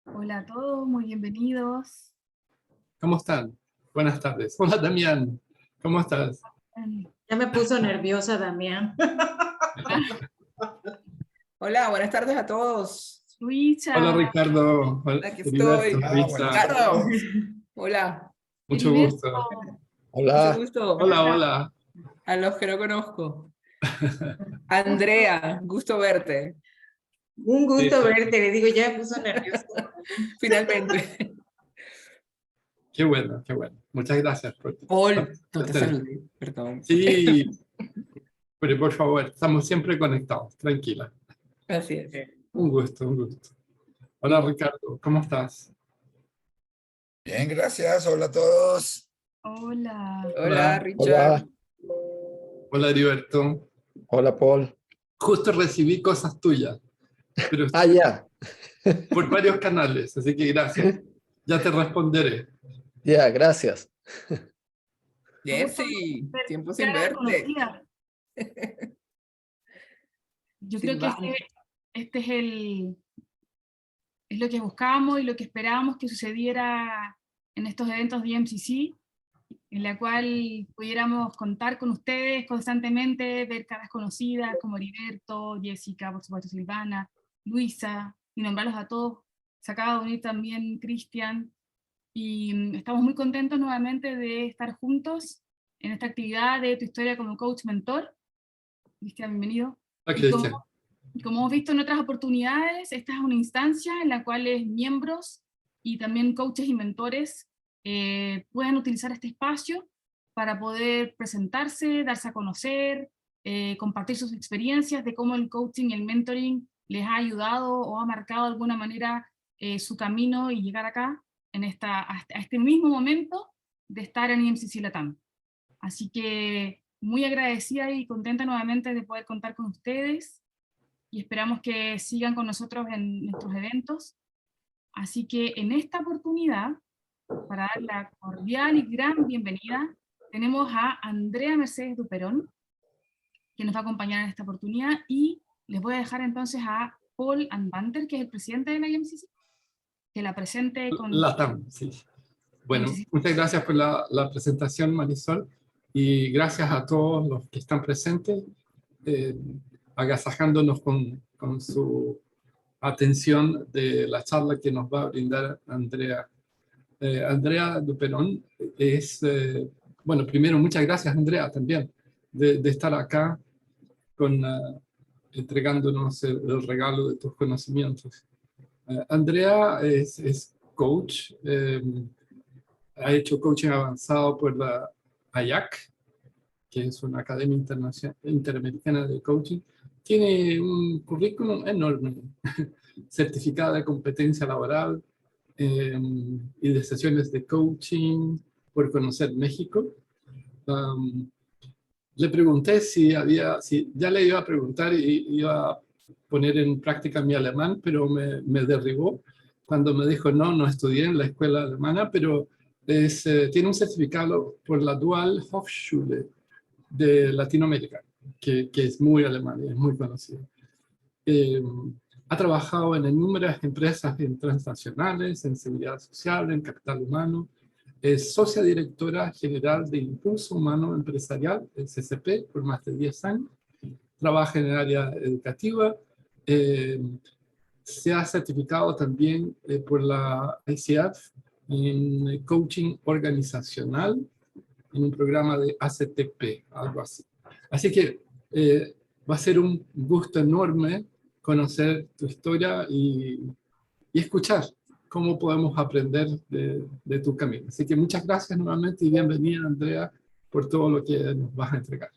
Hola a todos, muy bienvenidos. ¿Cómo están? Buenas tardes. Hola, Damián. ¿Cómo estás? Ya me puso nerviosa, Damián. Hola, buenas tardes a todos. Luisa, Hola, Ricardo. Hola, Aquí Heriberto, estoy. Luisa. Ricardo. Hola, Mucho Heriberto, gusto. mucho Hola, gusto. Hola, hola. A los que no conozco. Andrea, gusto verte. Un Sí, gusto sí. verte, le digo, ya me puso nerviosa. Finalmente. Qué bueno, qué bueno. Muchas gracias por Paul, no te ustedes. saludé, perdón. Sí, pero por favor, estamos siempre conectados. Tranquila. Así es. Un gusto, un gusto. Hola, Ricardo. ¿Cómo estás? bien, gracias. Hola a todos. hola. Hola, Hola. Richard. Hola, Hola, Heriberto. hola Paul. Justo recibí cosas tuyas, pero Ya, por varios canales, así que gracias. Ya te responderé. ya, gracias. Un gusto Jessy, ver tiempo sin caras verte. conocidas. Yo creo que Silvana. este es lo que buscábamos y lo que esperábamos que sucediera en estos eventos de MCC, en la cual pudiéramos contar con ustedes constantemente, ver caras conocidas como Heriberto, Jessica, por supuesto Silvana, Luisa, y nombrarlos a todos. Se acaba de unir también Cristian, y estamos muy contentos nuevamente de estar juntos en esta actividad de Tu Historia como Coach Mentor. Cristian, bienvenido. Hola, Y Cristian. como hemos visto en otras oportunidades, esta es una instancia en la cual miembros y también coaches y mentores pueden utilizar este espacio para poder presentarse, darse a conocer, compartir sus experiencias de cómo el coaching y el mentoring les ha ayudado o ha marcado de alguna manera su camino y llegar acá, a este mismo momento de estar en IMCC Latam. Así que muy agradecida y contenta nuevamente de poder contar con ustedes y esperamos que sigan con nosotros en nuestros eventos. Así que en esta oportunidad, para dar la cordial y gran bienvenida, tenemos a Andrea Mercedes Duperón, que nos va a acompañar en esta oportunidad, y les voy a dejar entonces a Paul Anbanter, que es el presidente de la IMCC, que la presente con Latam, sí. Bueno, IMCC. muchas gracias por la presentación, Marisol, y gracias a todos los que están presentes, eh, agasajándonos con su atención de la charla que nos va a brindar Andrea. Andrea Duperón es, bueno, primero muchas gracias, Andrea, también, de estar acá con, entregándonos el regalo de tus conocimientos. Andrea es coach, ha hecho coaching avanzado por la AYAC, que es una academia interamericana de coaching. Tiene un currículum enorme, certificada de competencia laboral y de sesiones de coaching por conocer México. Um, Le pregunté si ya le iba a preguntar y iba a poner en práctica mi alemán, pero me derribó cuando me dijo, no estudié en la escuela alemana, pero tiene un certificado por la Dual Hochschule de Latinoamérica, que es muy alemán y es muy conocido. Eh, Ha trabajado en innumerables empresas transnacionales, en seguridad social, en capital humano. Es socia directora general de Impulso Humano Empresarial, el CCP, por más de 10 años. Trabaja en el área educativa. Eh, Se ha certificado también por la ICF en coaching organizacional, en un programa de ACTP, algo así. Así que va a ser un gusto enorme conocer tu historia y escuchar cómo podemos aprender de tu camino. Así que muchas gracias nuevamente y bienvenida, Andrea, por todo lo que nos vas a entregar.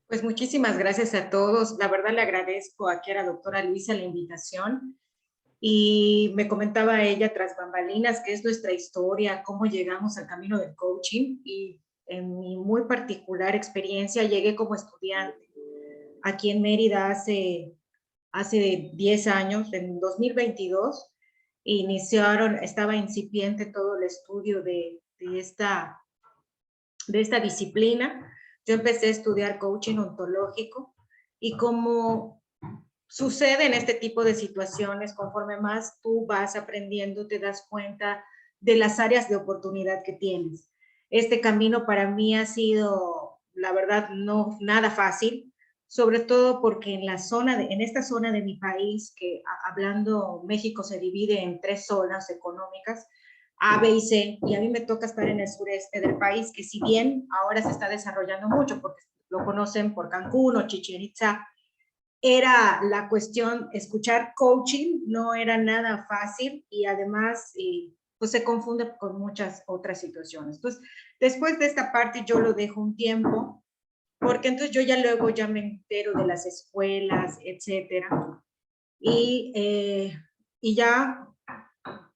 Pues muchísimas gracias a todos. La verdad le agradezco aquí a la doctora Luisa la invitación. Y me comentaba ella tras bambalinas que es nuestra historia, cómo llegamos al camino del coaching. Y en mi muy particular experiencia llegué como estudiante aquí en Mérida hace 10 años, en 2022, estaba incipiente todo el estudio de esta disciplina. Yo empecé a estudiar coaching ontológico y como sucede en este tipo de situaciones, conforme más tú vas aprendiendo, te das cuenta de las áreas de oportunidad que tienes. Este camino para mí ha sido, la verdad, no nada fácil, sobre todo porque en esta zona de mi país, que hablando México se divide en 3 zonas económicas, A, B y C, y a mí me toca estar en el sureste del país, que si bien ahora se está desarrollando mucho, porque lo conocen por Cancún o Chichén Itzá, era la cuestión, escuchar coaching no era nada fácil y además pues se confunde con muchas otras situaciones. Entonces, después de esta parte yo lo dejo un tiempo, porque entonces yo ya luego ya me entero de las escuelas, etcétera, y ya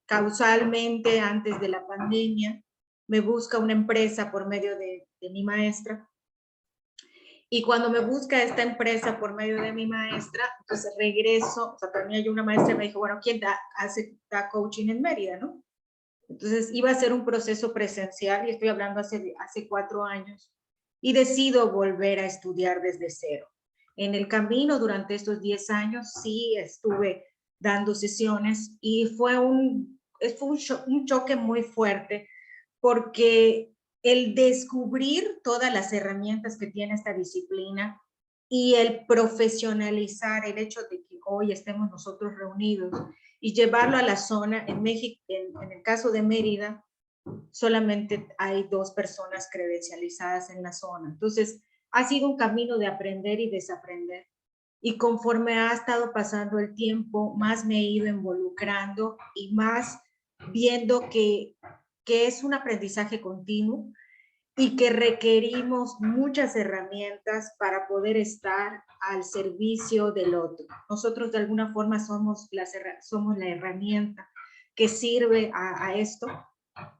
causalmente antes de la pandemia me busca una empresa por medio de mi maestra. Y cuando me busca esta empresa por medio de mi maestra, entonces regreso, o sea, para mí hay una maestra y me dijo, bueno, ¿quién da coaching en Mérida, no? Entonces iba a ser un proceso presencial y estoy hablando hace 4 años y decido volver a estudiar desde cero. En el camino durante estos 10 años sí estuve dando sesiones y fue un choque muy fuerte porque el descubrir todas las herramientas que tiene esta disciplina y el profesionalizar el hecho de que hoy estemos nosotros reunidos y llevarlo a la zona. En México, en el caso de Mérida, solamente hay 2 personas credencializadas en la zona. Entonces, ha sido un camino de aprender y desaprender. Y conforme ha estado pasando el tiempo, más me he ido involucrando y más viendo que es un aprendizaje continuo y que requerimos muchas herramientas para poder estar al servicio del otro. Nosotros de alguna forma somos la herramienta que sirve a esto,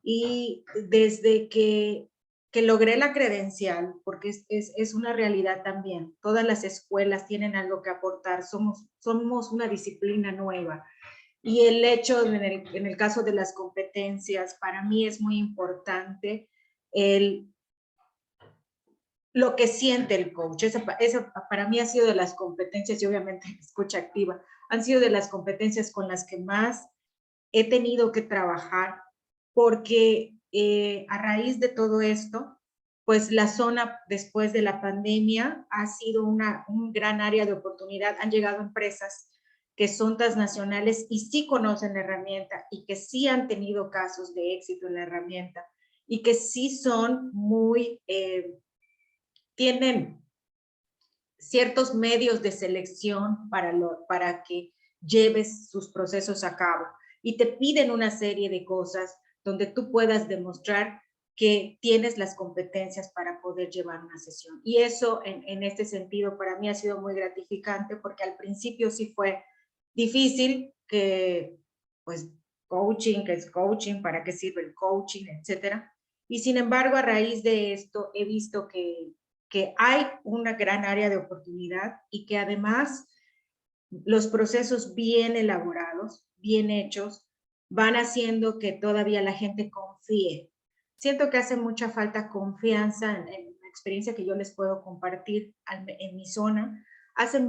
y desde que logré la credencial, porque es una realidad también, todas las escuelas tienen algo que aportar, somos una disciplina nueva. Y el hecho, en el caso de las competencias, para mí es muy importante lo que siente el coach. Esa para mí ha sido de las competencias, y obviamente escucha activa, han sido de las competencias con las que más he tenido que trabajar, porque a raíz de todo esto, pues la zona después de la pandemia ha sido un gran área de oportunidad. Han llegado empresas que son transnacionales y sí conocen la herramienta y que sí han tenido casos de éxito en la herramienta y que sí son tienen ciertos medios de selección para que lleves sus procesos a cabo. Y te piden una serie de cosas donde tú puedas demostrar que tienes las competencias para poder llevar una sesión. Y eso, en este sentido, para mí ha sido muy gratificante, porque al principio sí fue difícil, que pues coaching, ¿qué es coaching? ¿Para qué sirve el coaching? Etcétera. Y sin embargo, a raíz de esto, he visto que hay una gran área de oportunidad y que además los procesos bien elaborados, bien hechos, van haciendo que todavía la gente confíe. Siento que hace mucha falta confianza en la experiencia que yo les puedo compartir en mi zona. Hace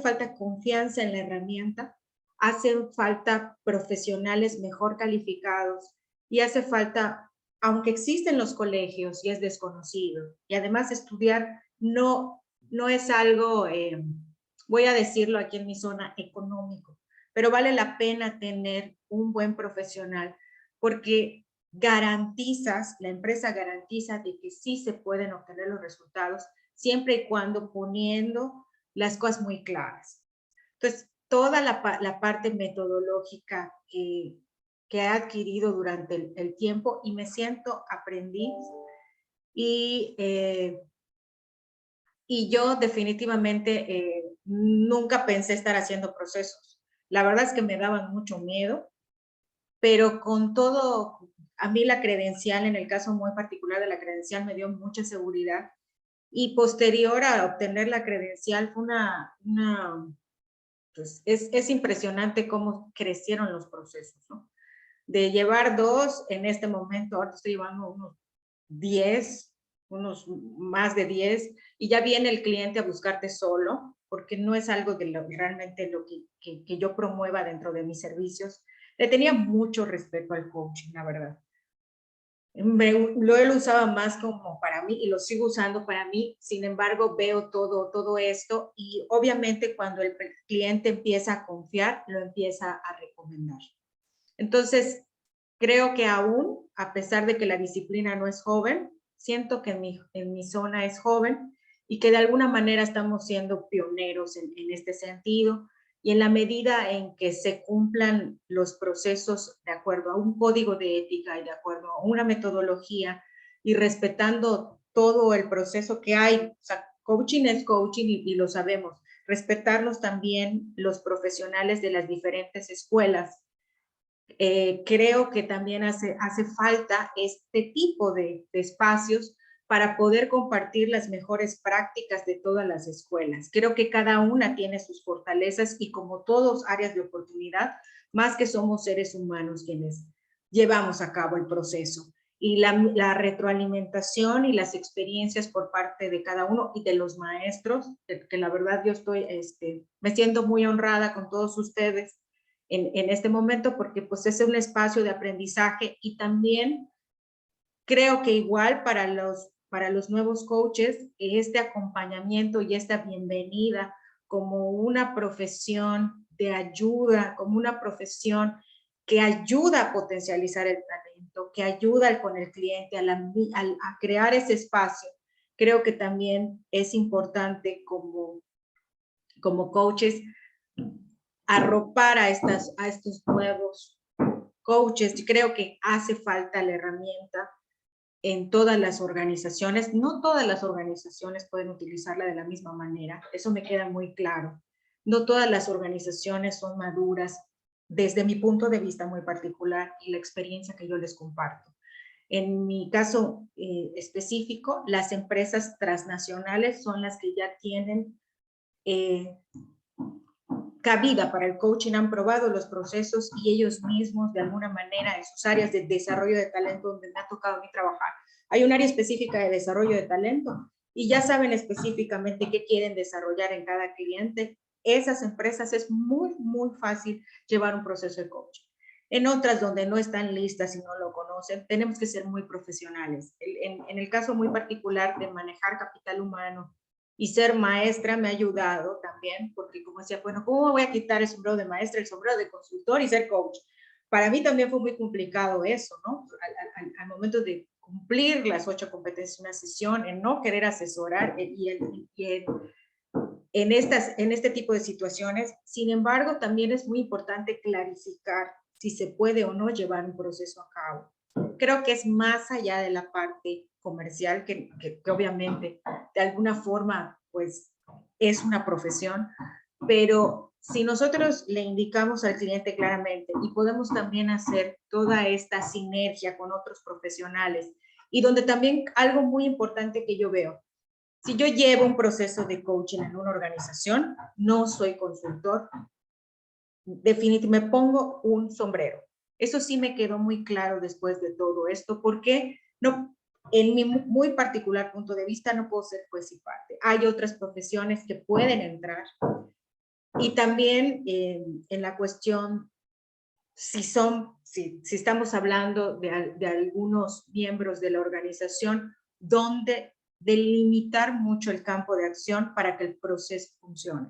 falta confianza en la herramienta, hace falta profesionales mejor calificados y hace falta, aunque existen los colegios y es desconocido, y además estudiar no es algo, voy a decirlo aquí en mi zona, económico, pero vale la pena tener un buen profesional, porque la empresa garantiza de que sí se pueden obtener los resultados, siempre y cuando poniendo las cosas muy claras. Entonces, toda la parte metodológica que he adquirido durante el tiempo, y me siento aprendiz, y yo definitivamente nunca pensé estar haciendo procesos. La verdad es que me daban mucho miedo, pero con todo, a mí la credencial, en el caso muy particular de la credencial, me dio mucha seguridad. Y posterior a obtener la credencial fue pues es impresionante cómo crecieron los procesos, ¿no? De llevar 2, en este momento, ahora estoy llevando unos 10 unos más de 10, y ya viene el cliente a buscarte solo, porque no es algo de realmente lo que yo promueva dentro de mis servicios. Le tenía mucho respeto al coaching, la verdad. Lo usaba más como para mí y lo sigo usando para mí. Sin embargo, veo todo esto y obviamente cuando el cliente empieza a confiar, lo empieza a recomendar. Entonces, creo que aún, a pesar de que la disciplina no es joven, siento que en mi zona es joven y que de alguna manera estamos siendo pioneros en este sentido. Y en la medida en que se cumplan los procesos de acuerdo a un código de ética y de acuerdo a una metodología y respetando todo el proceso que hay, o sea, coaching es coaching y lo sabemos, respetarnos también los profesionales de las diferentes escuelas. Creo que también hace falta este tipo de espacios para poder compartir las mejores prácticas de todas las escuelas. Creo que cada una tiene sus fortalezas y como todos áreas de oportunidad, más que somos seres humanos quienes llevamos a cabo el proceso. Y la retroalimentación y las experiencias por parte de cada uno y de los maestros, que la verdad yo estoy, me siento muy honrada con todos ustedes en este momento porque pues es un espacio de aprendizaje y también creo que igual para los nuevos coaches, este acompañamiento y esta bienvenida como una profesión de ayuda, como una profesión que ayuda a potencializar el talento, que ayuda con el cliente a crear ese espacio. Creo que también es importante como coaches arropar a estos nuevos coaches. Yo creo que hace falta la herramienta en todas las organizaciones. No todas las organizaciones pueden utilizarla de la misma manera, eso me queda muy claro. No todas las organizaciones son maduras desde mi punto de vista muy particular y la experiencia que yo les comparto. En mi caso específico, las empresas transnacionales son las que ya tienen cabida para el coaching, han probado los procesos y ellos mismos de alguna manera en sus áreas de desarrollo de talento donde me ha tocado a mí trabajar. Hay un área específica de desarrollo de talento y ya saben específicamente qué quieren desarrollar en cada cliente. Esas empresas es muy fácil llevar un proceso de coaching. En otras donde no están listas y no lo conocen, tenemos que ser muy profesionales. En el caso muy particular de manejar capital humano, y ser maestra me ha ayudado también, porque como decía, bueno, ¿cómo voy a quitar el sombrero de maestra, el sombrero de consultor y ser coach? Para mí también fue muy complicado eso, ¿no? Al momento de cumplir las 8 competencias de una sesión, en no querer asesorar en este tipo de situaciones. Sin embargo, también es muy importante clarificar si se puede o no llevar un proceso a cabo. Creo que es más allá de la parte comercial, que obviamente de alguna forma pues es una profesión, pero si nosotros le indicamos al cliente claramente y podemos también hacer toda esta sinergia con otros profesionales y donde también algo muy importante que yo veo, si yo llevo un proceso de coaching en una organización, no soy consultor, definitivamente me pongo un sombrero. Eso sí me quedó muy claro después de todo esto, porque no, en mi muy particular punto de vista no puedo ser juez y parte. Hay otras profesiones que pueden entrar y también en la cuestión si estamos hablando de algunos miembros de la organización donde delimitar mucho el campo de acción para que el proceso funcione.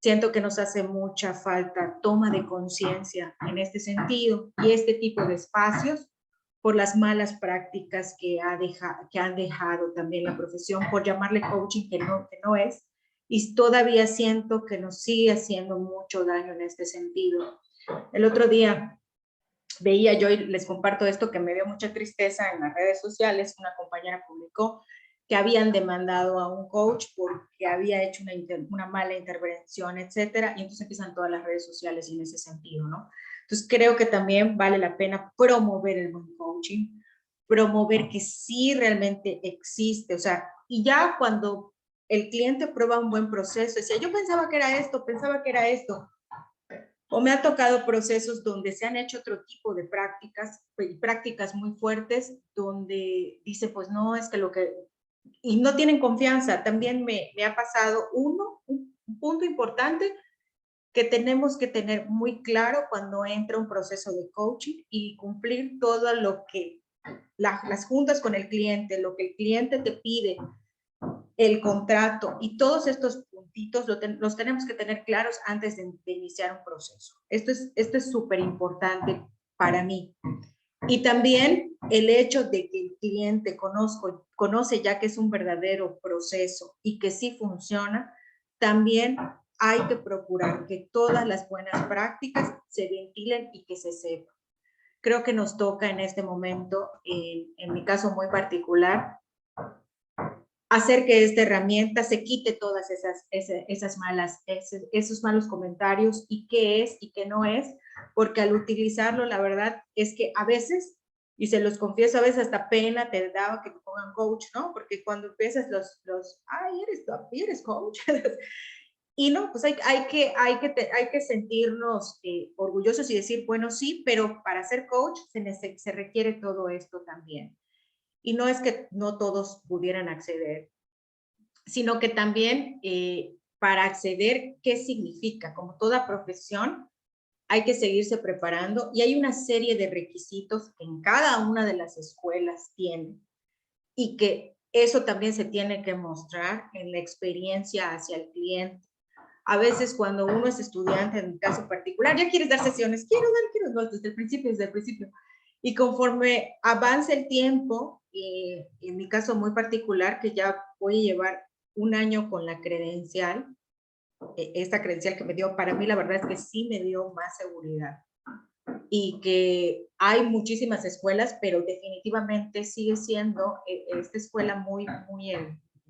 Siento que nos hace mucha falta toma de conciencia en este sentido y este tipo de espacios por las malas prácticas que han dejado también la profesión, por llamarle coaching que no es, y todavía siento que nos sigue haciendo mucho daño en este sentido. El otro día veía yo, y les comparto esto que me dio mucha tristeza en las redes sociales, una compañera publicó que habían demandado a un coach porque había hecho una mala intervención, etcétera, y entonces empiezan todas las redes sociales en ese sentido, ¿no? Entonces creo que también vale la pena promover el buen coaching, promover que sí realmente existe, o sea, y ya cuando el cliente prueba un buen proceso, decía, yo pensaba que era esto, o me ha tocado procesos donde se han hecho otro tipo de prácticas muy fuertes, donde dice, pues no, es que lo que... Y no tienen confianza. También me ha pasado un punto importante que tenemos que tener muy claro cuando entra un proceso de coaching y cumplir todo lo que las juntas con el cliente, lo que el cliente te pide, el contrato y todos estos puntitos los tenemos que tener claros antes de iniciar un proceso. Esto es súper importante para mí. Y también el hecho de que el cliente conoce ya que es un verdadero proceso y que sí funciona, también hay que procurar que todas las buenas prácticas se ventilen y que se sepan. Creo que nos toca en este momento, en mi caso muy particular, hacer que esta herramienta se quite todas esos malos comentarios y qué es y qué no es, porque al utilizarlo, la verdad es que a veces, y se los confieso, a veces hasta pena te da que te pongan coach, ¿no? Porque cuando empiezas ay, eres coach. Y no, pues hay que sentirnos orgullosos y decir, bueno, sí, pero para ser coach se requiere todo esto también. Y no es que no todos pudieran acceder, sino que también para acceder, ¿qué significa? Como toda profesión, hay que seguirse preparando y hay una serie de requisitos que en cada una de las escuelas tienen y que eso también se tiene que mostrar en la experiencia hacia el cliente. A veces cuando uno es estudiante, en mi caso particular, ya quieres dar sesiones, quiero dar, desde el principio. Y conforme avance el tiempo, en mi caso muy particular, que ya voy a llevar un año con la credencial, esta credencial que me dio, para mí la verdad es que sí me dio más seguridad. Y que hay muchísimas escuelas, pero definitivamente sigue siendo esta escuela muy, no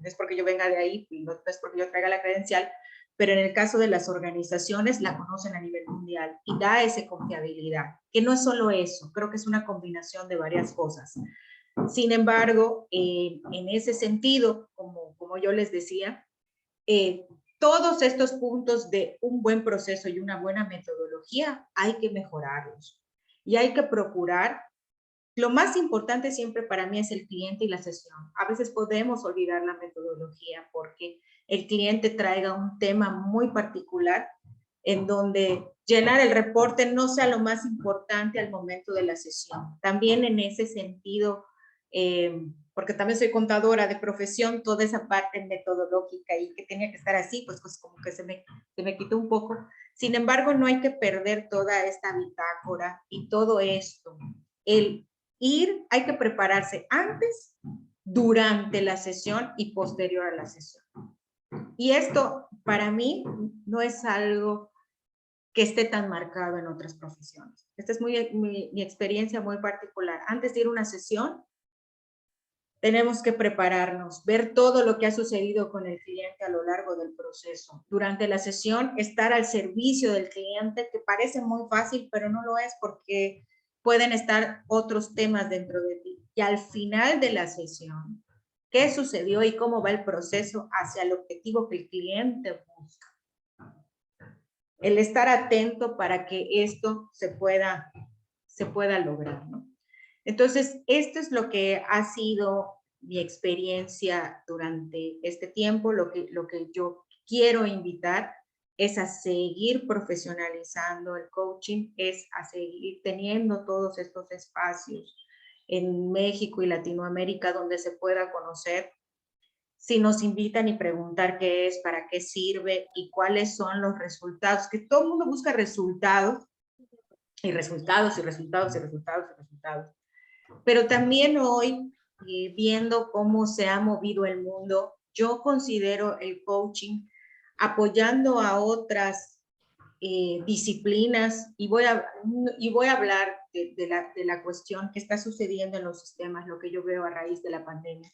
es porque yo venga de ahí, no es porque yo traiga la credencial, pero en el caso de las organizaciones la conocen a nivel mundial y da esa confiabilidad, que no es solo eso, creo que es una combinación de varias cosas. Sin embargo, en ese sentido, como yo les decía, todos estos puntos de un buen proceso y una buena metodología hay que mejorarlos y hay que procurar. Lo más importante siempre para mí es el cliente y la sesión. A veces podemos olvidar la metodología porque el cliente traiga un tema muy particular en donde llenar el reporte no sea lo más importante al momento de la sesión. También en ese sentido, porque también soy contadora de profesión, toda esa parte metodológica y que tenía que estar así, pues como que se me quitó un poco. Sin embargo, no hay que perder toda esta bitácora y todo esto. Hay que prepararse antes, durante la sesión y posterior a la sesión. Y esto, para mí, no es algo que esté tan marcado en otras profesiones. Esta es mi experiencia muy particular. Antes de ir a una sesión, tenemos que prepararnos, ver todo lo que ha sucedido con el cliente a lo largo del proceso. Durante la sesión, estar al servicio del cliente, que parece muy fácil, pero no lo es porque pueden estar otros temas dentro de ti. Y al final de la sesión, ¿qué sucedió y cómo va el proceso hacia el objetivo que el cliente busca? El estar atento para que esto se pueda lograr, ¿no? Entonces, esto es lo que ha sido mi experiencia durante este tiempo. Lo que yo quiero invitar es a seguir profesionalizando el coaching, es a seguir teniendo todos estos espacios en México y Latinoamérica donde se pueda conocer. Si nos invitan y preguntar qué es, para qué sirve y cuáles son los resultados, que todo el mundo busca resultados, y resultados. Pero también hoy, viendo cómo se ha movido el mundo, yo considero el coaching apoyando a otras disciplinas y voy a hablar de la cuestión que está sucediendo en los sistemas, lo que yo veo a raíz de la pandemia.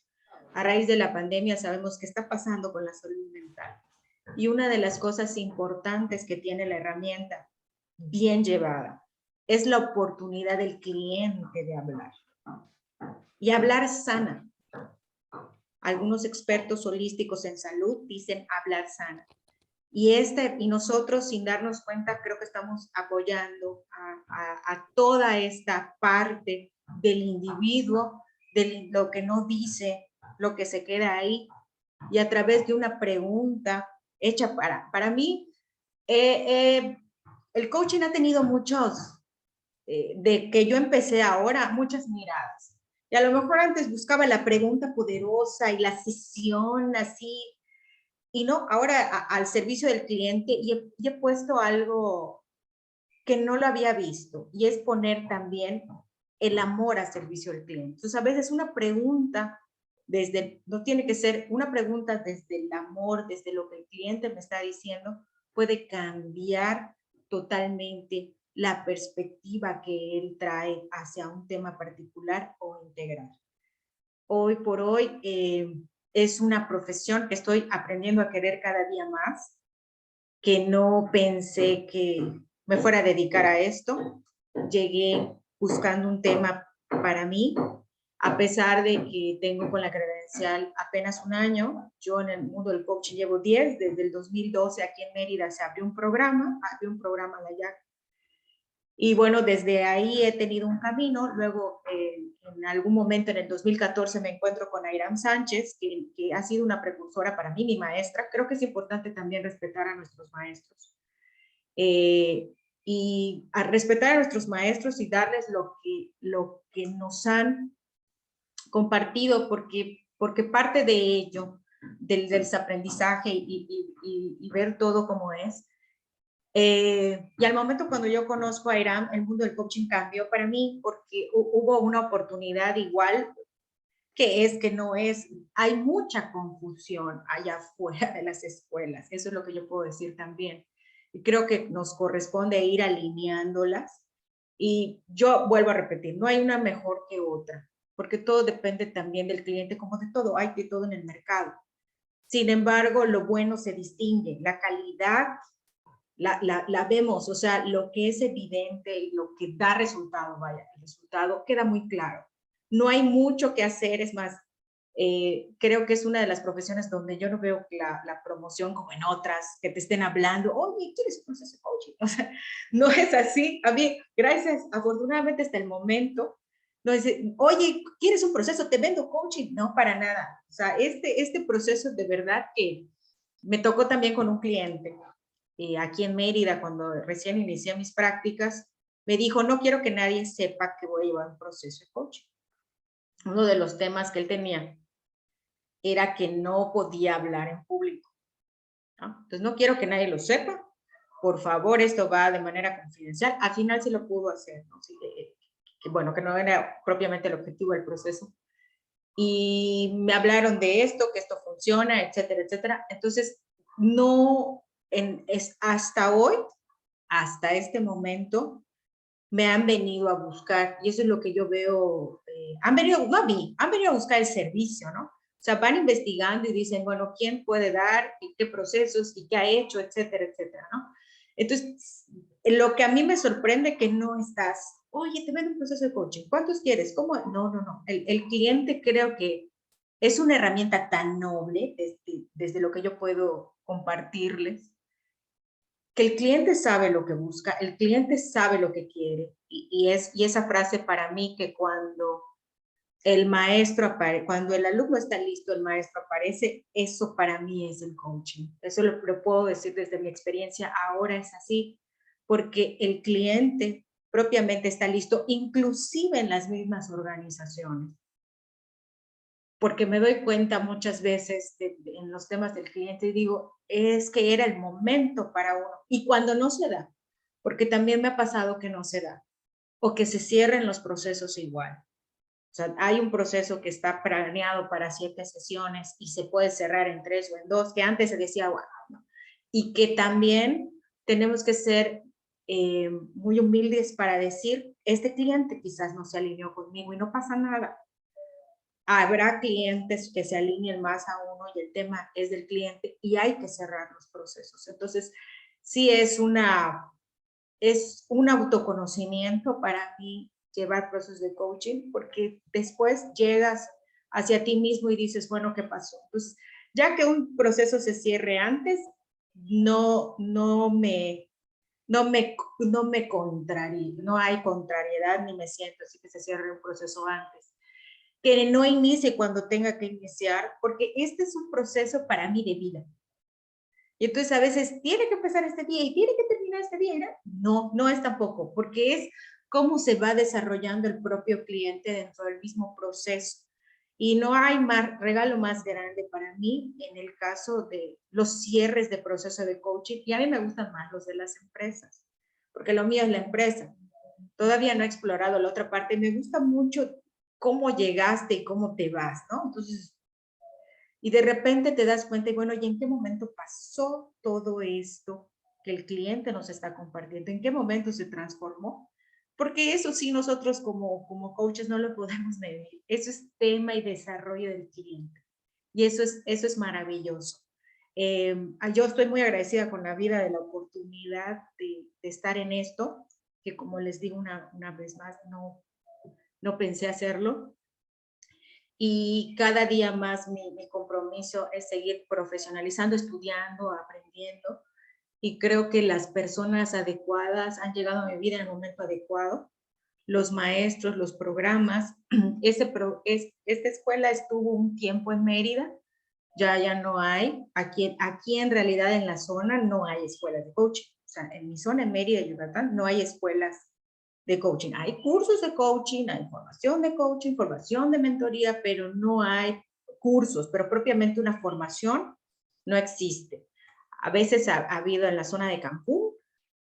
A raíz de la pandemia sabemos qué está pasando con la salud mental. Y una de las cosas importantes que tiene la herramienta, bien llevada, es la oportunidad del cliente de hablar. Y hablar sana. Algunos expertos holísticos en salud dicen hablar sana. Y nosotros, sin darnos cuenta, creo que estamos apoyando a toda esta parte del individuo, de lo que no dice, lo que se queda ahí, y a través de una pregunta hecha para mí, el coaching ha tenido muchos, de que yo empecé ahora, muchas miradas. Y a lo mejor antes buscaba la pregunta poderosa y la sesión así, y no, ahora al servicio del cliente, y he puesto algo que no lo había visto, y es poner también el amor al servicio del cliente. Entonces, a veces una pregunta, no tiene que ser una pregunta desde el amor, desde lo que el cliente me está diciendo, puede cambiar totalmente la perspectiva que él trae hacia un tema particular o integral. Hoy por hoy, es una profesión que estoy aprendiendo a querer cada día más, que no pensé que me fuera a dedicar a esto. Llegué buscando un tema para mí, a pesar de que tengo con la credencial apenas un año. Yo en el mundo del coaching llevo 10, desde el 2012 aquí en Mérida se abrió un programa la YAC. Y bueno, desde ahí he tenido un camino. Luego, en algún momento en el 2014 me encuentro con Airam Sánchez, que ha sido una precursora para mí, mi maestra. Creo que es importante también respetar a nuestros maestros. Y a respetar a nuestros maestros y darles lo que nos han compartido, porque parte de ello, del desaprendizaje y ver todo como es. Y al momento cuando yo conozco a Airam, el mundo del coaching cambió para mí, porque hubo una oportunidad igual, que no es, hay mucha confusión allá afuera de las escuelas. Eso es lo que yo puedo decir también. Y creo que nos corresponde ir alineándolas. Y yo vuelvo a repetir, no hay una mejor que otra, porque todo depende también del cliente, como de todo, hay de todo en el mercado. Sin embargo, lo bueno se distingue, la calidad la vemos, o sea, lo que es evidente y lo que da resultado, vaya, el resultado queda muy claro. No hay mucho que hacer, es más, creo que es una de las profesiones donde yo no veo la promoción como en otras, que te estén hablando, oye, ¿quieres un proceso de coaching? O sea, no es así. A mí, gracias, afortunadamente hasta el momento, no es, oye, ¿quieres un proceso? Te vendo coaching. No, para nada. O sea, este proceso de verdad que me tocó también con un cliente, aquí en Mérida, cuando recién inicié mis prácticas, me dijo, no quiero que nadie sepa que voy a llevar un proceso de coaching. Uno de los temas que él tenía era que no podía hablar en público, ¿no? Entonces, no quiero que nadie lo sepa. Por favor, esto va de manera confidencial. Al final sí lo pudo hacer, ¿no? Sí, que bueno, que no era propiamente el objetivo del proceso. Y me hablaron de esto, que esto funciona, etcétera, etcétera. Entonces, no, hasta hoy, hasta este momento, me han venido a buscar, y eso es lo que yo veo, han venido a buscar el servicio, ¿no? O sea, van investigando y dicen, bueno, ¿quién puede dar? ¿Y qué procesos? ¿Y qué ha hecho? Etcétera, etcétera, ¿no? Entonces, lo que a mí me sorprende que no estás, oye, te vendo un proceso de coaching, ¿cuántos quieres? ¿Cómo? No. El cliente creo que es una herramienta tan noble, desde lo que yo puedo compartirles, que el cliente sabe lo que busca, el cliente sabe lo que quiere, y esa frase para mí, que cuando el maestro aparece, cuando el alumno está listo, el maestro aparece, eso para mí es el coaching. Eso lo puedo decir desde mi experiencia, ahora es así, porque el cliente propiamente está listo, inclusive en las mismas organizaciones. Porque me doy cuenta muchas veces en los temas del cliente y digo, es que era el momento para uno. Y cuando no se da, porque también me ha pasado que no se da, o que se cierren los procesos igual. O sea, hay un proceso que está planeado para 7 sesiones y se puede cerrar en 3 o en 2, que antes se decía, bueno, ¿no? Y que también tenemos que ser muy humildes para decir, este cliente quizás no se alineó conmigo y no pasa nada. Habrá clientes que se alineen más a uno y el tema es del cliente y hay que cerrar los procesos. Entonces, sí es un autoconocimiento para mí llevar procesos de coaching, porque después llegas hacia ti mismo y dices, bueno, ¿qué pasó? Entonces, ya que un proceso se cierre antes, no hay contrariedad ni me siento así que se cierre un proceso antes. Que no inicie cuando tenga que iniciar, porque este es un proceso para mí de vida. Y entonces a veces tiene que empezar este día y tiene que terminar este día. No, no es tampoco, porque es cómo se va desarrollando el propio cliente dentro del mismo proceso. Y no hay regalo más grande para mí en el caso de los cierres de proceso de coaching. Y a mí me gustan más los de las empresas, porque lo mío es la empresa. Todavía no he explorado la otra parte. Me gusta mucho cómo llegaste y cómo te vas, ¿no? Entonces, y de repente te das cuenta, y bueno, ¿y en qué momento pasó todo esto que el cliente nos está compartiendo? ¿En qué momento se transformó? Porque eso sí nosotros como coaches no lo podemos medir. Eso es tema y desarrollo del cliente. Y eso es maravilloso. Yo estoy muy agradecida con la vida de la oportunidad de estar en esto, que como les digo una vez más, no pensé hacerlo. Y cada día más mi compromiso es seguir profesionalizando, estudiando, aprendiendo. Y creo que las personas adecuadas han llegado a mi vida en el momento adecuado. Los maestros, los programas. Esta escuela estuvo un tiempo en Mérida, ya no hay. Aquí en realidad en la zona no hay escuelas de coaching. O sea, en mi zona, en Mérida, Yucatán, no hay escuelas de coaching. Hay cursos de coaching, hay formación de coaching, formación de mentoría, pero no hay cursos, pero propiamente una formación no existe. A veces ha habido en la zona de Cancún,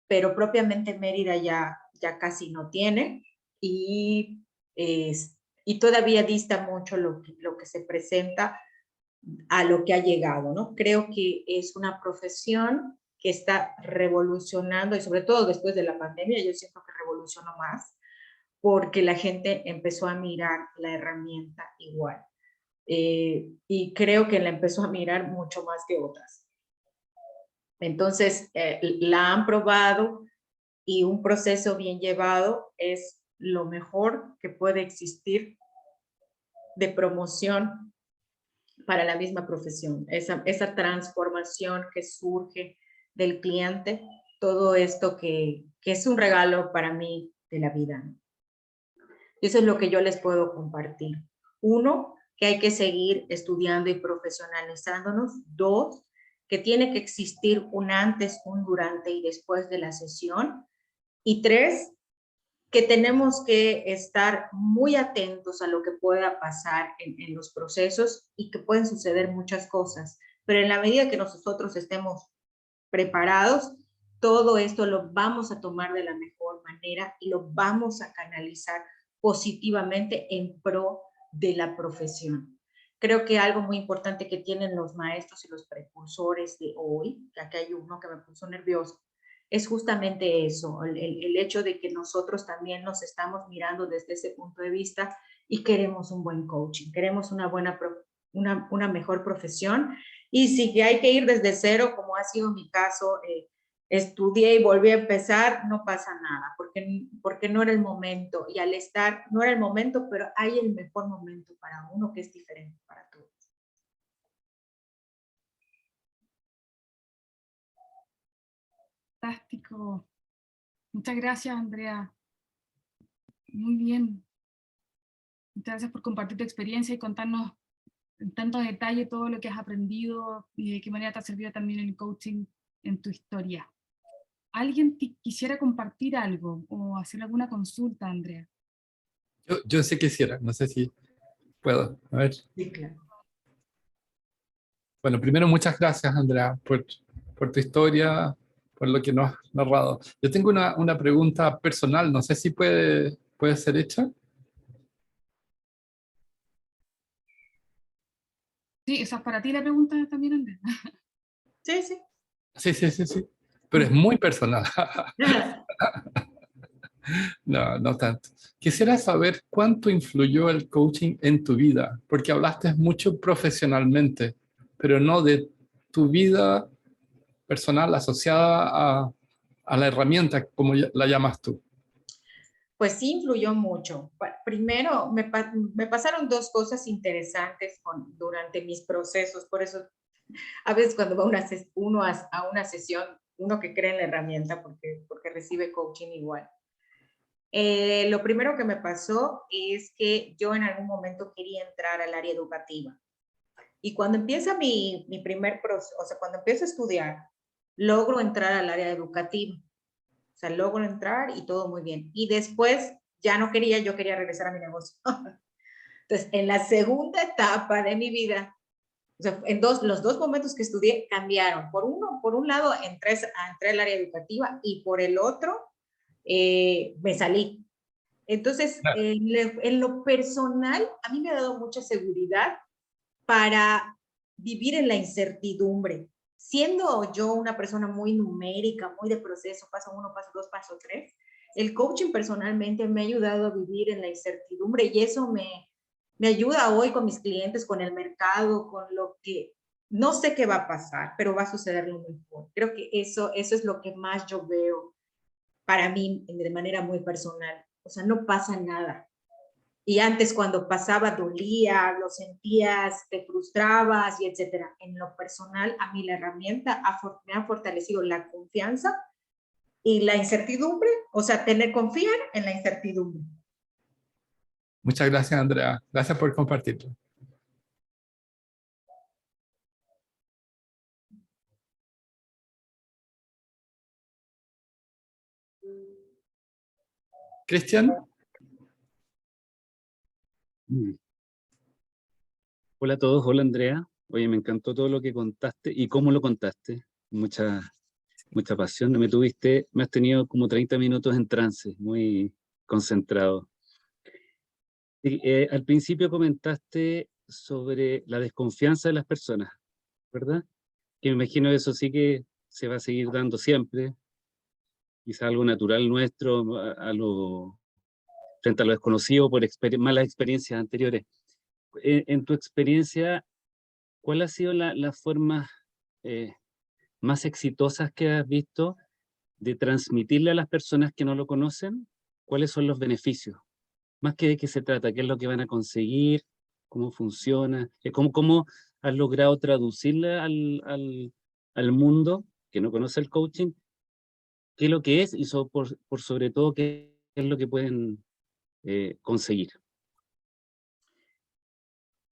pero propiamente Mérida ya casi no tiene y todavía dista mucho lo que se presenta a lo que ha llegado, ¿no? Creo que es una profesión que está revolucionando, y sobre todo después de la pandemia, yo siento que revolucionó más, porque la gente empezó a mirar la herramienta igual. Y creo que la empezó a mirar mucho más que otras. Entonces, la han probado y un proceso bien llevado es lo mejor que puede existir de promoción para la misma profesión, esa transformación que surge del cliente, todo esto que es un regalo para mí de la vida. Eso es lo que yo les puedo compartir. Uno, que hay que seguir estudiando y profesionalizándonos. Dos, que tiene que existir un antes, un durante y después de la sesión. Y tres, que tenemos que estar muy atentos a lo que pueda pasar en los procesos y que pueden suceder muchas cosas. Pero en la medida que nosotros estemos preparados, todo esto lo vamos a tomar de la mejor manera y lo vamos a canalizar positivamente en pro de la profesión. Creo que algo muy importante que tienen los maestros y los precursores de hoy, que aquí hay uno que me puso nervioso, es justamente eso, el hecho de que nosotros también nos estamos mirando desde ese punto de vista y queremos un buen coaching, queremos una mejor profesión. Y si hay que ir desde cero, como ha sido mi caso, estudié y volví a empezar, no pasa nada, porque no era el momento. Y al estar, no era el momento, pero hay el mejor momento para uno que es diferente para todos. Fantástico. Muchas gracias, Andrea. Muy bien. Muchas gracias por compartir tu experiencia y contarnos en tanto detalle todo lo que has aprendido y de qué manera te ha servido también el coaching en tu historia. ¿Alguien quisiera compartir algo o hacer alguna consulta, Andrea? Yo sí quisiera, no sé si puedo. A ver. Sí, claro. Bueno, primero muchas gracias, Andrea, por tu historia, por lo que nos has narrado. Yo tengo una pregunta personal, no sé si puede ser hecha. Sí, esa es para ti la pregunta también, Andrea. Sí, sí. Sí. Pero es muy personal. No tanto. Quisiera saber cuánto influyó el coaching en tu vida, porque hablaste mucho profesionalmente, pero no de tu vida personal asociada a la herramienta, como la llamas tú. Pues sí influyó mucho. Primero, me pasaron dos cosas interesantes durante mis procesos, por eso A veces cuando va uno a una sesión, uno que cree en la herramienta porque recibe coaching igual. Lo primero que me pasó es que yo en algún momento quería entrar al área educativa. Y cuando empieza mi primer proceso, o sea, cuando empiezo a estudiar, logro entrar al área educativa. O sea, logro entrar y todo muy bien. Y después ya no quería, yo quería regresar a mi negocio. Entonces, en la segunda etapa de mi vida, o sea, los dos momentos que estudié cambiaron. Por un lado, entré al área educativa y por el otro, me salí. Entonces, Claro. en lo personal, a mí me ha dado mucha seguridad para vivir en la incertidumbre. Siendo yo una persona muy numérica, muy de proceso, paso 1, paso 2, paso 3, el coaching personalmente me ha ayudado a vivir en la incertidumbre y eso me ayuda hoy con mis clientes, con el mercado, con lo que no sé qué va a pasar, pero va a suceder lo mejor. Creo que eso es lo que más yo veo para mí de manera muy personal. O sea, no pasa nada. Y antes cuando pasaba dolía, lo sentías, te frustrabas y etcétera. En lo personal, a mí la herramienta me ha fortalecido la confianza y la incertidumbre, o sea, confiar en la incertidumbre. Muchas gracias, Andrea. Gracias por compartirlo. Cristian. Hola a todos, hola Andrea. Oye, me encantó todo lo que contaste y cómo lo contaste. Mucha pasión. Me has tenido como 30 minutos en trance, muy concentrado. Y, al principio comentaste sobre la desconfianza de las personas, ¿verdad? Que me imagino que eso sí que se va a seguir dando siempre. Quizá algo natural nuestro frente a lo desconocido por malas experiencias anteriores. En tu experiencia, ¿cuál ha sido la forma más exitosas que has visto de transmitirle a las personas que no lo conocen cuáles son los beneficios? Más que de qué se trata, qué es lo que van a conseguir, cómo funciona, cómo has logrado traducirle al mundo que no conoce el coaching, qué es lo que es y por sobre todo qué es lo que pueden conseguir.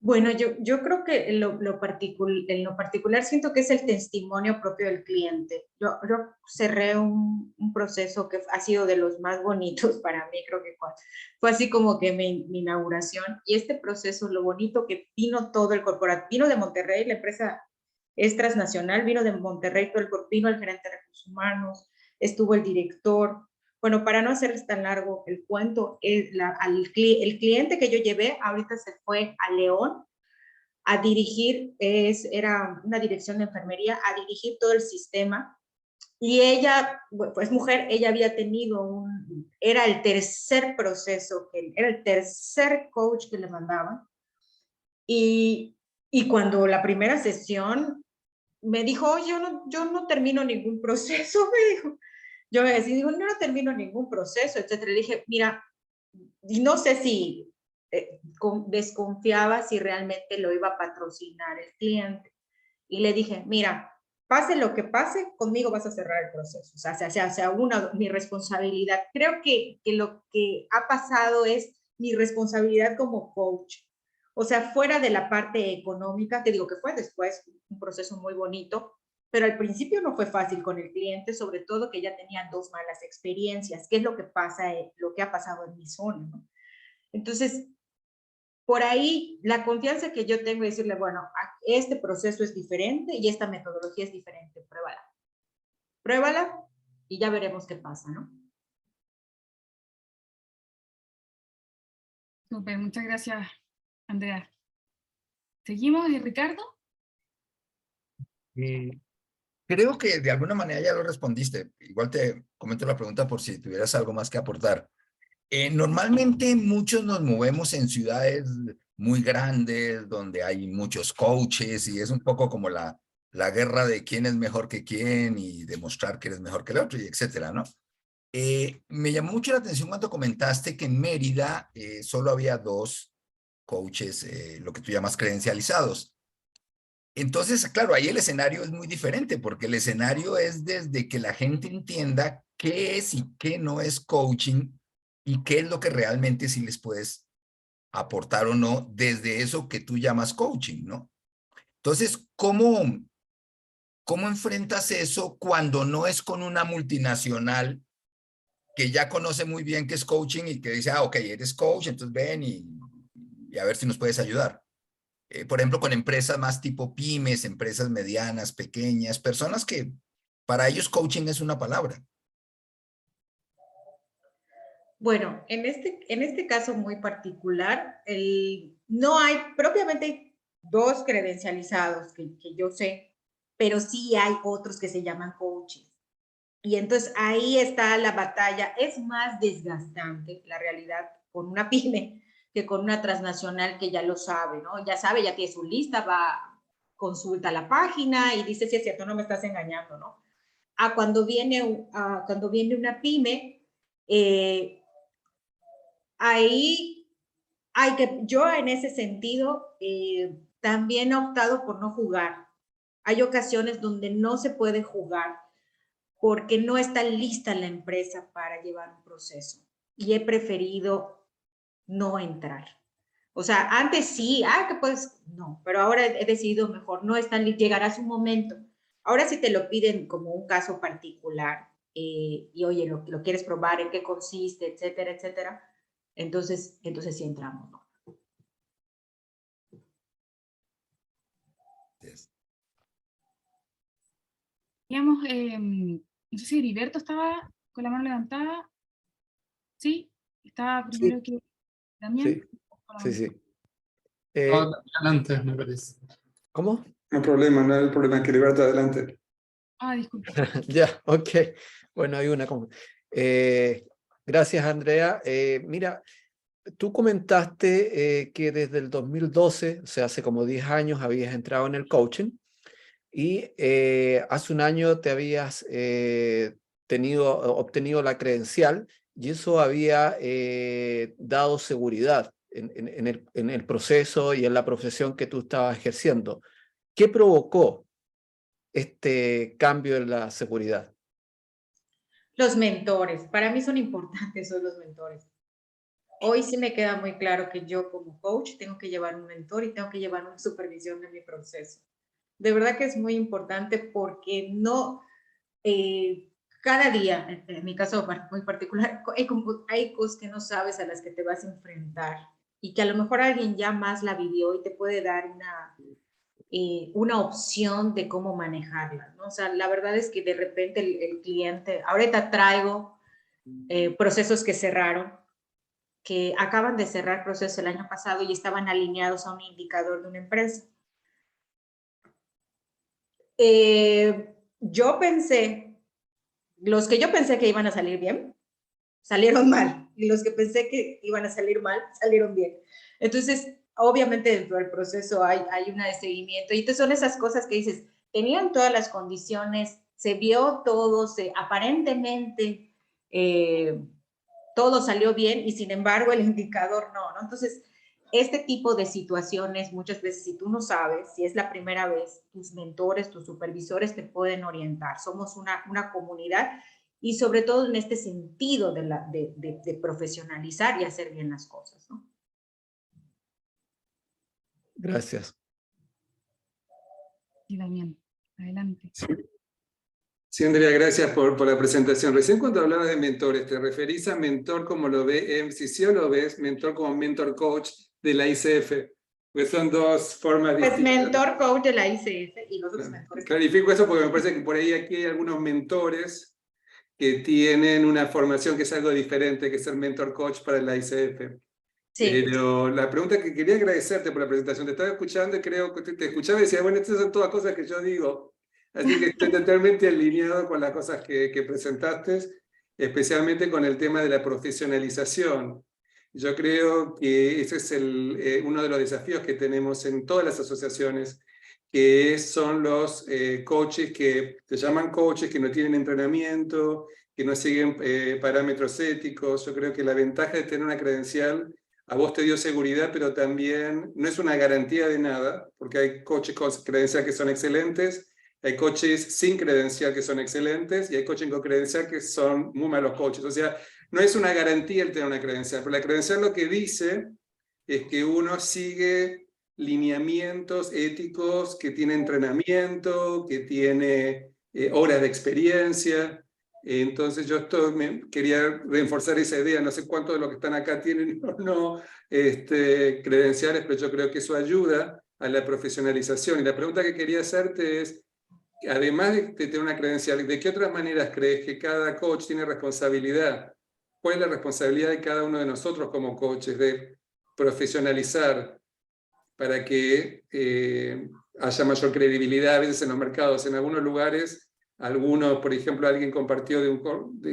Bueno, yo creo que en lo particular siento que es el testimonio propio del cliente. Yo cerré un proceso que ha sido de los más bonitos para mí, creo que fue así como que mi inauguración. Y este proceso, lo bonito que vino todo el corporativo, vino de Monterrey, la empresa es transnacional, vino de Monterrey, vino el gerente de recursos humanos, estuvo el director. Bueno, para no hacerles tan largo el cuento, el cliente que yo llevé ahorita se fue a León a dirigir, era una dirección de enfermería, a dirigir todo el sistema. Y ella, pues mujer, ella había tenido era el tercer proceso, era el tercer coach que le mandaban. Y cuando la primera sesión me dijo, oh, yo no termino ningún proceso, me dijo. Yo me decía, digo, no termino ningún proceso, etcétera. Le dije, mira, y no sé si desconfiaba si realmente lo iba a patrocinar el cliente. Y le dije, mira, pase lo que pase, conmigo vas a cerrar el proceso. O sea, mi responsabilidad. Creo que lo que ha pasado es mi responsabilidad como coach. O sea, fuera de la parte económica, te digo que fue después un proceso muy bonito, pero al principio no fue fácil con el cliente, sobre todo que ya tenía 2 malas experiencias, que es lo que pasa, lo que ha pasado en mi zona, ¿no? Entonces, por ahí, la confianza que yo tengo es decirle, bueno, este proceso es diferente y esta metodología es diferente, pruébala. Pruébala y ya veremos qué pasa, ¿no? Súper, muchas gracias, Andrea. ¿Seguimos, Ricardo? Creo que de alguna manera ya lo respondiste. Igual te comento la pregunta por si tuvieras algo más que aportar. Normalmente muchos nos movemos en ciudades muy grandes, donde hay muchos coaches y es un poco como la guerra de quién es mejor que quién y demostrar que eres mejor que el otro y etcétera, ¿no? Me llamó mucho la atención cuando comentaste que en Mérida solo había 2 coaches, lo que tú llamas credencializados. Entonces, claro, ahí el escenario es muy diferente, porque el escenario es desde que la gente entienda qué es y qué no es coaching y qué es lo que realmente sí les puedes aportar o no desde eso que tú llamas coaching, ¿no? Entonces, ¿cómo enfrentas eso cuando no es con una multinacional que ya conoce muy bien qué es coaching y que dice, ah, ok, eres coach, entonces ven y a ver si nos puedes ayudar? Por ejemplo, con empresas más tipo pymes, empresas medianas, pequeñas, personas que para ellos coaching es una palabra. Bueno, en este caso muy particular, no hay, propiamente hay dos credencializados que yo sé, pero sí hay otros que se llaman coaches. Y entonces ahí está la batalla. Es más desgastante, la realidad, con una pyme que con una transnacional que ya lo sabe, ¿no? Ya sabe, ya tiene su lista, va, consulta la página y dice si es cierto, no me estás engañando, ¿no? Cuando viene una pyme, ahí yo en ese sentido también he optado por no jugar. Hay ocasiones donde no se puede jugar porque no está lista la empresa para llevar un proceso y he preferido no entrar. O sea, antes sí, que pues no, pero ahora he decidido mejor, no están, llegará su momento. Ahora si te lo piden como un caso particular y oye, lo quieres probar, en qué consiste, etcétera, etcétera, entonces sí entramos, ¿no? Digamos, no sé si Heriberto estaba con la mano levantada. Sí, estaba primero Sí, que Damián. sí. Adelante, me parece. ¿Cómo? No hay problema, no hay problema, que libertad, adelante. Disculpe. Ya, ok. Bueno, hay una. Gracias, Andrea. Mira, tú comentaste que desde el 2012, o sea, hace como 10 años, habías entrado en el coaching y hace un año te habías obtenido la credencial y eso había dado seguridad en el proceso y en la profesión que tú estabas ejerciendo. ¿Qué provocó este cambio en la seguridad? Los mentores, para mí son importantes los mentores. Hoy sí me queda muy claro que yo como coach tengo que llevar un mentor y tengo que llevar una supervisión de mi proceso. De verdad que es muy importante porque no, cada día, en mi caso muy particular, hay cosas que no sabes a las que te vas a enfrentar y que a lo mejor alguien ya más la vivió y te puede dar una opción de cómo manejarla, ¿no? O sea, la verdad es que de repente el cliente, ahorita traigo procesos que cerraron, que acaban de cerrar procesos el año pasado y estaban alineados a un indicador de una empresa. Los que yo pensé que iban a salir bien, salieron mal, y los que pensé que iban a salir mal, salieron bien. Entonces, obviamente dentro del proceso hay una de seguimiento, y entonces son esas cosas que dices, tenían todas las condiciones, se vio todo, aparentemente todo salió bien, y sin embargo el indicador no, ¿no? Entonces, este tipo de situaciones, muchas veces, si tú no sabes, si es la primera vez, tus mentores, tus supervisores te pueden orientar. Somos una comunidad y sobre todo en este sentido de profesionalizar y hacer bien las cosas, ¿no? Gracias. Y Damián, adelante. Sí, Andrea, gracias por la presentación. Recién cuando hablabas de mentores, ¿te referís a mentor como lo ve MCC o lo ves mentor como mentor coach de la ICF? Pues son dos formas Pues distintas. mentor coach de la ICF y los otros mentores. Clarifico eso porque me parece que por ahí aquí hay algunos mentores que tienen una formación que es algo diferente que ser mentor coach para la ICF. Sí. Pero la pregunta que quería agradecerte por la presentación, te estaba escuchando y creo que te escuchaba y decía, bueno, estas son todas cosas que yo digo. Así que estoy totalmente alineado con las cosas que presentaste, especialmente con el tema de la profesionalización. Yo creo que ese es uno de los desafíos que tenemos en todas las asociaciones, que son los coaches que se llaman coaches, que no tienen entrenamiento, que no siguen parámetros éticos. Yo creo que la ventaja de tener una credencial a vos te dio seguridad, pero también no es una garantía de nada, porque hay coaches con credencial que son excelentes, hay coaches sin credencial que son excelentes, y hay coaches con credencial que son muy malos coaches. O sea, no es una garantía el tener una credencial, pero la credencial lo que dice es que uno sigue lineamientos éticos, que tiene entrenamiento, que tiene horas de experiencia. Entonces yo quería reforzar esa idea. No sé cuántos de los que están acá tienen o no credenciales, pero yo creo que eso ayuda a la profesionalización. Y la pregunta que quería hacerte es, además de tener una credencial, ¿de qué otras maneras crees que cada coach tiene responsabilidad? ¿Cuál es la responsabilidad de cada uno de nosotros como coaches de profesionalizar para que haya mayor credibilidad a veces en los mercados? En algunos lugares, por ejemplo, alguien compartió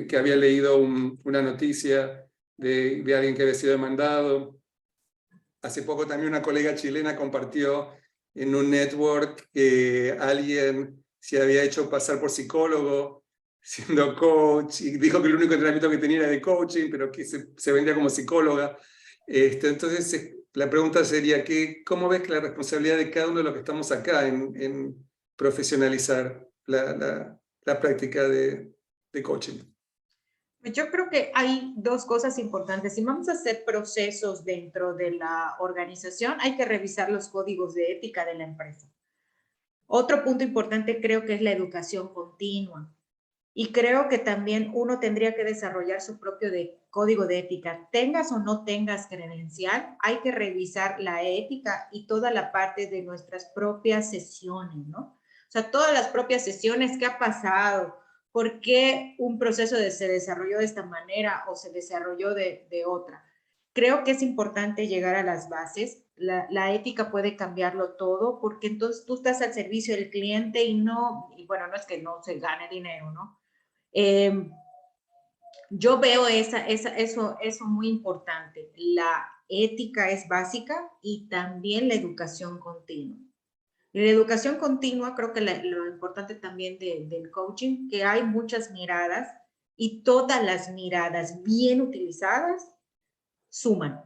que había leído una noticia de alguien que había sido demandado. Hace poco también una colega chilena compartió en un network que alguien se había hecho pasar por psicólogo siendo coach, y dijo que el único entrenamiento que tenía era de coaching, pero que se vendía como psicóloga. Entonces, la pregunta sería, ¿cómo ves que la responsabilidad de cada uno de los que estamos acá en profesionalizar la práctica de coaching? Yo creo que hay dos cosas importantes. Si vamos a hacer procesos dentro de la organización, hay que revisar los códigos de ética de la empresa. Otro punto importante creo que es la educación continua. Y creo que también uno tendría que desarrollar su propio código de ética. Tengas o no tengas credencial, hay que revisar la ética y toda la parte de nuestras propias sesiones, ¿no? O sea, todas las propias sesiones, ¿qué ha pasado? ¿Por qué un proceso se desarrolló de esta manera o se desarrolló de otra? Creo que es importante llegar a las bases. La ética puede cambiarlo todo, porque entonces tú estás al servicio del cliente y bueno, no es que no se gane dinero, ¿no? Yo veo eso muy importante. La ética es básica y también la educación continua. En la educación continua creo que lo importante también del coaching, que hay muchas miradas y todas las miradas bien utilizadas suman.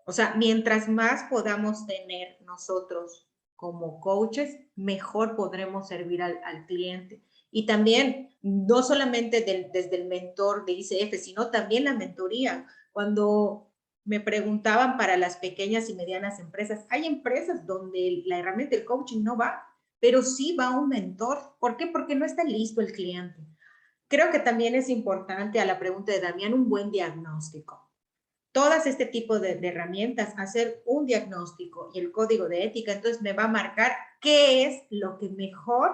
O sea, mientras más podamos tener nosotros como coaches, mejor podremos servir al cliente. Y también, no solamente desde el mentor de ICF, sino también la mentoría. Cuando me preguntaban para las pequeñas y medianas empresas, hay empresas donde la herramienta del coaching no va, pero sí va un mentor. ¿Por qué? Porque no está listo el cliente. Creo que también es importante, a la pregunta de Damián, un buen diagnóstico. Todas este tipo de herramientas, hacer un diagnóstico y el código de ética, entonces me va a marcar qué es lo que mejor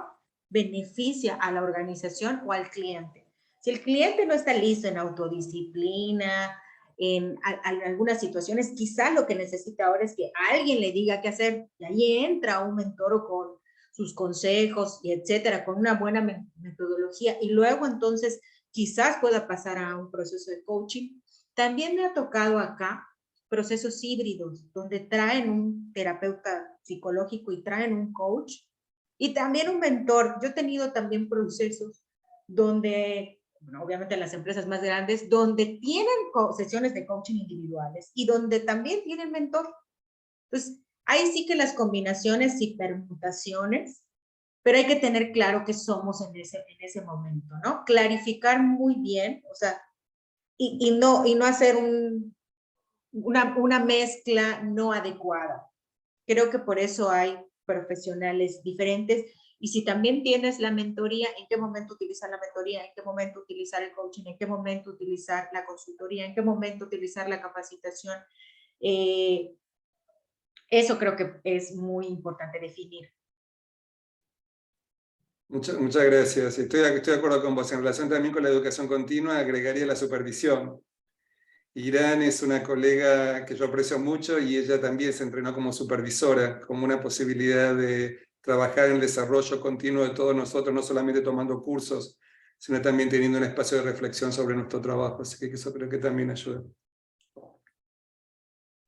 beneficia a la organización o al cliente. Si el cliente no está listo en autodisciplina, en algunas situaciones, quizás lo que necesita ahora es que alguien le diga qué hacer, y ahí entra un mentor con sus consejos y etcétera, con una buena metodología, y luego entonces quizás pueda pasar a un proceso de coaching. También me ha tocado acá procesos híbridos, donde traen un terapeuta psicológico y traen un coach y también un mentor. Yo he tenido también procesos donde, bueno, obviamente en las empresas más grandes, donde tienen sesiones de coaching individuales y donde también tienen mentor. Entonces, ahí sí que las combinaciones y permutaciones, pero hay que tener claro que somos en ese momento, ¿no? Clarificar muy bien, o sea, y no hacer una mezcla no adecuada. Creo que por eso hay profesionales diferentes. Y si también tienes la mentoría, ¿en qué momento utilizar la mentoría? ¿En qué momento utilizar el coaching? ¿En qué momento utilizar la consultoría? ¿En qué momento utilizar la capacitación? Eso creo que es muy importante definir. Muchas gracias. Estoy de acuerdo con vos. En relación también con la educación continua, agregaría la supervisión. Irán es una colega que yo aprecio mucho y ella también se entrenó como supervisora, como una posibilidad de trabajar en el desarrollo continuo de todos nosotros, no solamente tomando cursos, sino también teniendo un espacio de reflexión sobre nuestro trabajo. Así que eso creo que también ayuda.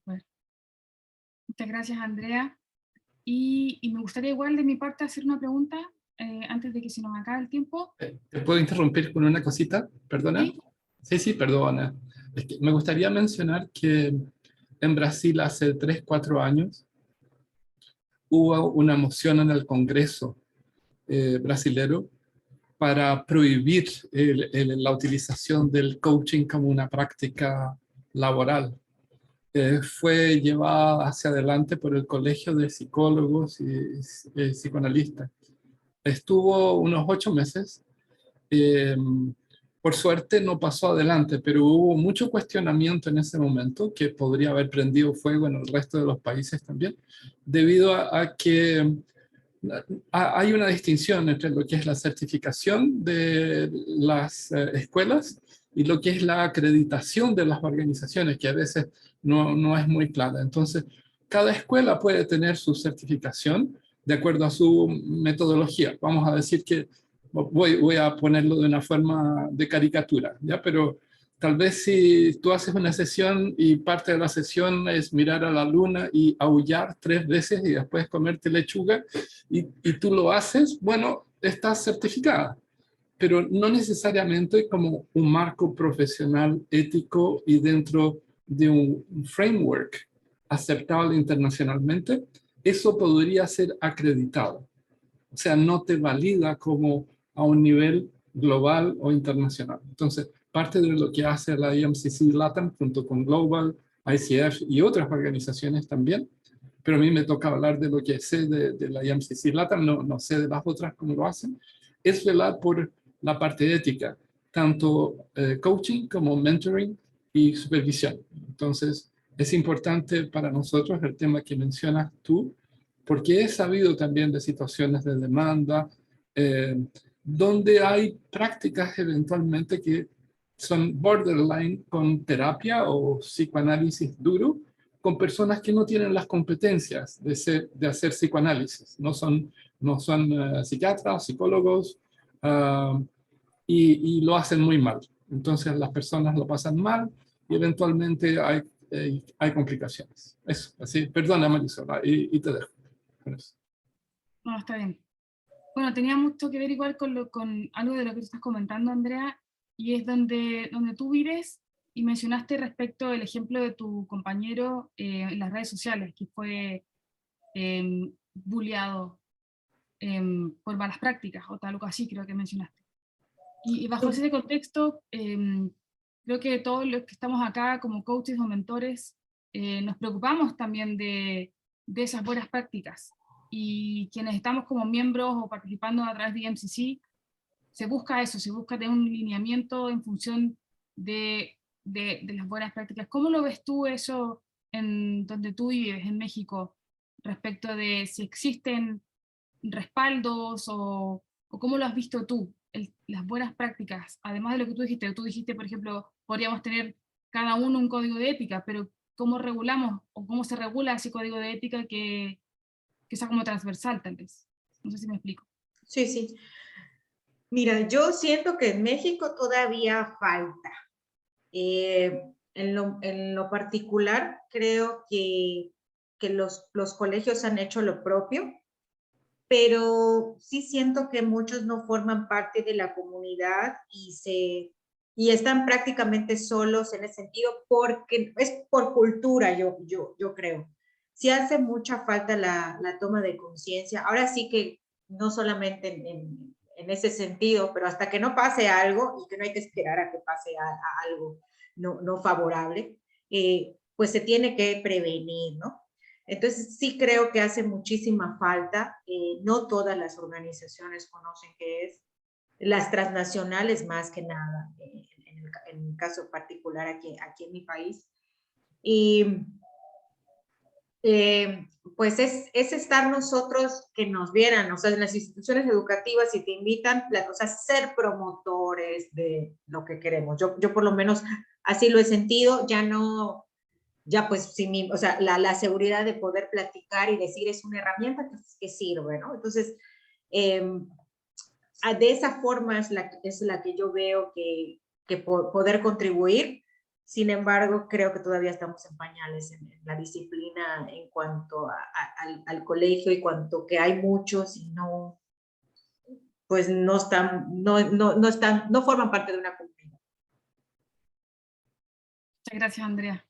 Bueno, muchas gracias, Andrea. Y me gustaría igual de mi parte hacer una pregunta antes de que se nos acabe el tiempo. ¿Te puedo interrumpir con una cosita? ¿Perdona? ¿Sí? Sí, perdona. Es que me gustaría mencionar que en Brasil hace 3, 4 años, hubo una moción en el Congreso brasilero para prohibir la utilización del coaching como una práctica laboral. Fue llevada hacia adelante por el Colegio de Psicólogos y Psicoanalistas. Estuvo unos 8 meses. Por suerte no pasó adelante, pero hubo mucho cuestionamiento en ese momento que podría haber prendido fuego en el resto de los países también, debido a que hay una distinción entre lo que es la certificación de las escuelas y lo que es la acreditación de las organizaciones, que a veces no es muy clara. Entonces, cada escuela puede tener su certificación de acuerdo a su metodología. Vamos a decir que, voy a ponerlo de una forma de caricatura, ¿ya? Pero tal vez si tú haces una sesión y parte de la sesión es mirar a la luna y aullar 3 veces y después comerte lechuga, y tú lo haces, bueno, estás certificada, pero no necesariamente como un marco profesional ético y dentro de un framework aceptable internacionalmente, eso podría ser acreditado. O sea, no te valida como a un nivel global o internacional. Entonces, parte de lo que hace la IMCC LATAM junto con Global, ICF y otras organizaciones también, pero a mí me toca hablar de lo que sé de la IMCC LATAM, no sé de las otras cómo lo hacen, es velar por la parte ética, tanto coaching como mentoring y supervisión. Entonces, es importante para nosotros el tema que mencionas tú, porque he sabido también de situaciones de demanda, donde hay prácticas eventualmente que son borderline con terapia o psicoanálisis duro, con personas que no tienen las competencias de hacer psicoanálisis, no son psiquiatras, psicólogos, y lo hacen muy mal. Entonces las personas lo pasan mal y eventualmente hay complicaciones. Eso, así, perdona Marisol, y te dejo. No, está bien. Bueno, tenía mucho que ver igual con algo de lo que tú estás comentando, Andrea, y es donde tú vives, y mencionaste respecto del ejemplo de tu compañero en las redes sociales, que fue bulleado por malas prácticas, o tal o así creo que mencionaste. Y bajo ese contexto, creo que todos los que estamos acá como coaches o mentores, nos preocupamos también de esas buenas prácticas. Y quienes estamos como miembros o participando a través de IMCC, se busca eso, se busca tener un lineamiento en función de las buenas prácticas. ¿Cómo lo ves tú eso en donde tú vives, en México, respecto de si existen respaldos o cómo lo has visto tú, las buenas prácticas? Además de lo que tú dijiste, por ejemplo, podríamos tener cada uno un código de ética, pero ¿cómo regulamos o cómo se regula ese código de ética que sea como transversal tal vez? No sé si me explico. Sí, sí. Mira, yo siento que en México todavía falta. En lo particular, creo que los colegios han hecho lo propio, pero sí siento que muchos no forman parte de la comunidad y están prácticamente solos en ese sentido, porque es por cultura, yo creo. Sí hace mucha falta la toma de conciencia. Ahora sí que no solamente en ese sentido, pero hasta que no pase algo, y que no hay que esperar a que pase a algo no favorable, pues se tiene que prevenir, ¿no? Entonces sí creo que hace muchísima falta. No todas las organizaciones conocen qué es, las transnacionales más que nada, en el caso particular aquí en mi país. Y pues es estar nosotros que nos vieran, o sea, en las instituciones educativas, si te invitan, o sea, ser promotores de lo que queremos. Yo por lo menos así lo he sentido, ya pues, o sea, la seguridad de poder platicar y decir es una herramienta que sirve, ¿no? Entonces, de esa forma es la que yo veo que poder contribuir. Sin embargo, creo que todavía estamos en pañales en la disciplina en cuanto al colegio, y cuanto que hay muchos y no, pues no forman parte de una comunidad. Muchas gracias, Andrea.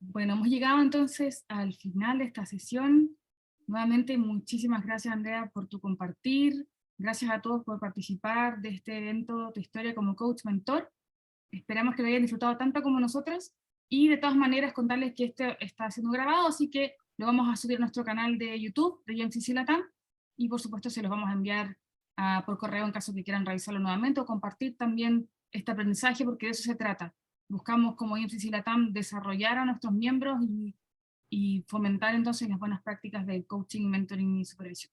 Bueno, hemos llegado entonces al final de esta sesión. Nuevamente, muchísimas gracias, Andrea, por tu compartir. Gracias a todos por participar de este evento, Tu Historia como Coach Mentor. Esperamos que lo hayan disfrutado tanto como nosotros, y de todas maneras contarles que este está siendo grabado, así que lo vamos a subir a nuestro canal de YouTube, de UMCC Latam, y por supuesto se los vamos a enviar por correo en caso que quieran revisarlo nuevamente, o compartir también este aprendizaje, porque de eso se trata. Buscamos como UMCC Latam desarrollar a nuestros miembros y fomentar entonces las buenas prácticas de coaching, mentoring y supervisión.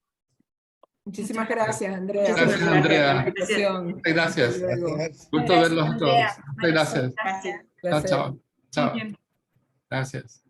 Muchísimas gracias, Andrea. Gracias, Andrea. Invitación. Gracias. Hasta luego. Gusto verlos a todos. Muchas gracias. Gracias. Chao, chao. Chao. Muy bien. Gracias.